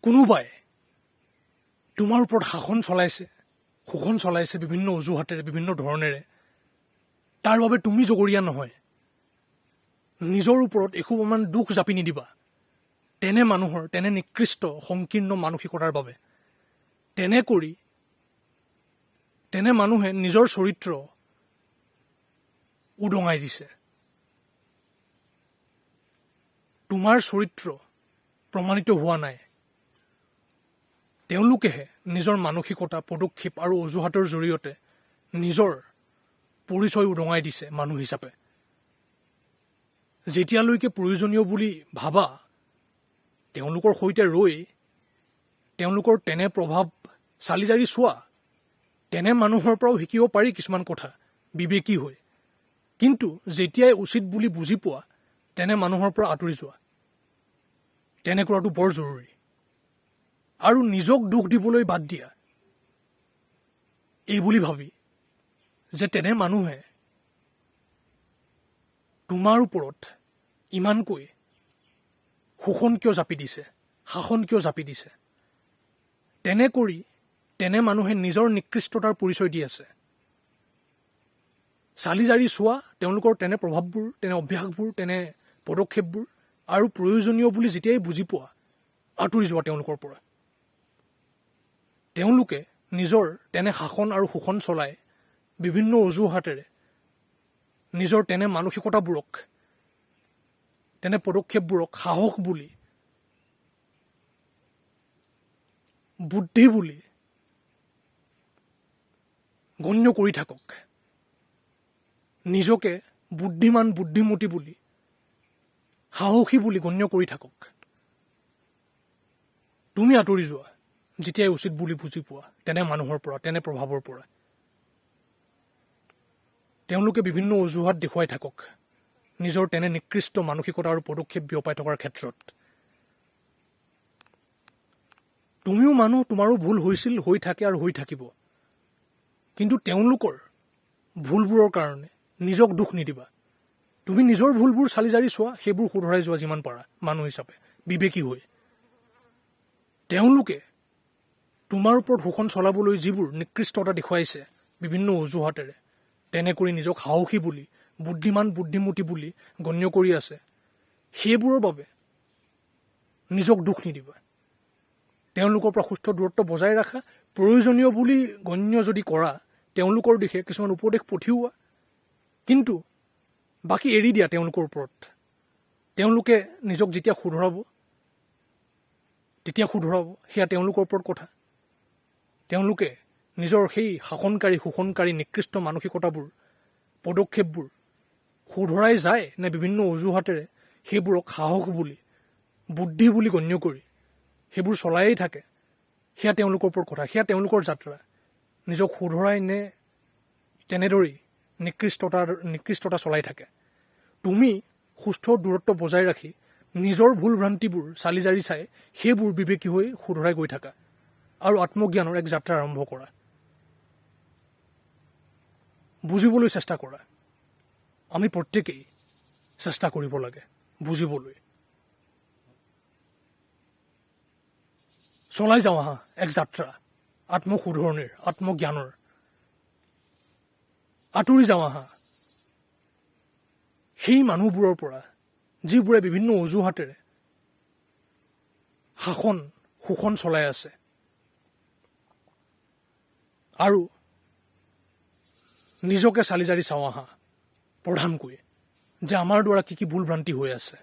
কোনোবাই তোমাৰ ওপৰত শাসন চলাইছে, শোষণ চলাইছে বিভিন্ন অজুহাতেৰে, বিভিন্ন ধৰণেৰে। তাৰ বাবে তুমি জগৰীয়া নহয়। নিজৰ ওপৰত এসোপামান দুখ জাপি নিদিবা তেনে মানুহৰ, তেনে নিকৃষ্ট সংকীৰ্ণ মানসিকতাৰ বাবে। তেনে মানুহে নিজৰ চৰিত্ৰ উদঙাই দিছে। তোমাৰ চৰিত্ৰ প্ৰমাণিত হোৱা নাই। তেওঁলোকেহে নিজৰ মানসিকতা, পদক্ষেপ আৰু অজুহাতৰ জৰিয়তে নিজৰ পৰিচয় উদঙাই দিছে মানুহ হিচাপে। যেতিয়ালৈকে প্ৰয়োজনীয় বুলি ভাবা, তেওঁলোকৰ সৈতে ৰৈ তেওঁলোকৰ তেনে প্ৰভাৱ চালি জাৰি চোৱা। তেনে মানুহৰ পৰাও শিকিব পাৰি কিছুমান কথা বিবেকী হৈ। কিন্তু যেতিয়াই উচিত বুলি বুজি পোৱা, তেনে মানুহৰ পৰা আঁতৰি যোৱা। তেনে কৰাটো বৰ জৰুৰী। আৰু নিজক দোষ দিবলৈ বাদ দিয়া, এই বুলি ভাবি যে তেনে মানুহে তোমাৰ ওপৰত ইমানকৈ শোষণ কিয় জাপি দিছে, শাসন কিয় জাপি দিছে। তেনে মানুহে নিজৰ নিকৃষ্টতাৰ পৰিচয় দি আছে। চালি জাৰি চোৱা তেওঁলোকৰ তেনে প্ৰভাৱবোৰ, তেনে অভ্যাসবোৰ, তেনে পদক্ষেপবোৰ, আৰু প্ৰয়োজনীয় বুলি যেতিয়াই বুজি পোৱা, আঁতৰি যোৱা তেওঁলোকৰ পৰা। তেওঁলোকে নিজৰ তেনে শাসন আৰু শোষণ চলাই বিভিন্ন অজুহাতেৰে নিজৰ তেনে মানসিকতাবোৰক, তেনে পদক্ষেপবোৰক সাহস বুলি, বুদ্ধি বুলি গণ্য কৰি থাকক। নিজকে বুদ্ধিমান, বুদ্ধিমতী বুলি, সাহসী বুলি গণ্য কৰি থাকক। তুমি আঁতৰি যোৱা যেতিয়াই উচিত বুলি বুজি পোৱা তেনে মানুহৰ পৰা, তেনে প্ৰভাৱৰ পৰা। তেওঁলোকে বিভিন্ন অজুহাত দেখুৱাই থাকক নিজৰ তেনে নিকৃষ্ট মানসিকতা আৰু পদক্ষেপ বিয়পাই থকাৰ ক্ষেত্ৰত। তুমিও মানুহ, তোমাৰো ভুল হৈছিল, হৈ থাকে আৰু হৈ থাকিব। কিন্তু তেওঁলোকৰ ভুলবোৰৰ কাৰণে নিজক দোষ নিদিবা। তুমি নিজৰ ভুলবোৰ চালি জাৰি চোৱা, সেইবোৰ শুধৰাই যোৱা যিমান পাৰা মানুহ হিচাপে, বিবেকী হৈ। তেওঁলোকে তোমাৰ ওপৰত শোষণ চলাবলৈ যিবোৰ নিকৃষ্টতা দেখুৱাইছে বিভিন্ন অজুহাতেৰে, তেনে কৰি নিজক সাহসী বুলি, বুদ্ধিমান, বুদ্ধিমতী বুলি গণ্য কৰি আছে, সেইবোৰৰ বাবে নিজক দোষ নিদিবা। তেওঁলোকৰ পৰা সুস্থ দূৰত্ব বজাই ৰাখা। প্ৰয়োজনীয় বুলি গণ্য যদি কৰা, তেওঁলোকৰ দিশে কিছুমান উপদেশ পঠিওৱা। কিন্তু বাকী এৰি দিয়া তেওঁলোকৰ ওপৰত। তেওঁলোকে নিজক যেতিয়া শুধৰাব, সেয়া তেওঁলোকৰ ওপৰত কথা। তেওঁলোকে নিজৰ সেই শাসনকাৰী, শোষণকাৰী, নিকৃষ্ট মানসিকতাবোৰ, পদক্ষেপবোৰ শুধৰাই যায় নে বিভিন্ন অজুহাতেৰে সেইবোৰক সাহস বুলি, বুদ্ধি বুলি গণ্য কৰি সেইবোৰ চলায়েই থাকে, সেয়া তেওঁলোকৰ ওপৰত কথা। সেয়া তেওঁলোকৰ যাত্ৰা। নিজক শুধৰাই নে তেনেদৰেই নিকৃষ্টতা চলাই থাকে। তুমি সুস্থ দূৰত্ব বজাই ৰাখি নিজৰ ভুল ভ্ৰান্তিবোৰ চালি জাৰি চাই সেইবোৰ বিবেকী হৈ শুধৰাই গৈ থাকা আৰু আত্মজ্ঞানৰ এক যাত্ৰা আৰম্ভ কৰা। বুজিবলৈ চেষ্টা কৰা। আমি প্ৰত্যেকেই চেষ্টা কৰিব লাগে বুজিবলৈ। চলাই যাওঁ আহা এক যাত্ৰা আত্মশুধৰণিৰ, আত্মজ্ঞানৰ। আঁতৰি যাওঁ আহা সেই মানুহবোৰৰ পৰা যিবোৰে বিভিন্ন অজুহাতেৰে শাসন, শোষণ চলাই আছে। আৰু নিজকে চালি জাৰি চাওঁ আহা প্ৰধানকৈ, যে আমাৰ দ্বাৰা কি কি ভুল ভ্ৰান্তি হৈ আছে।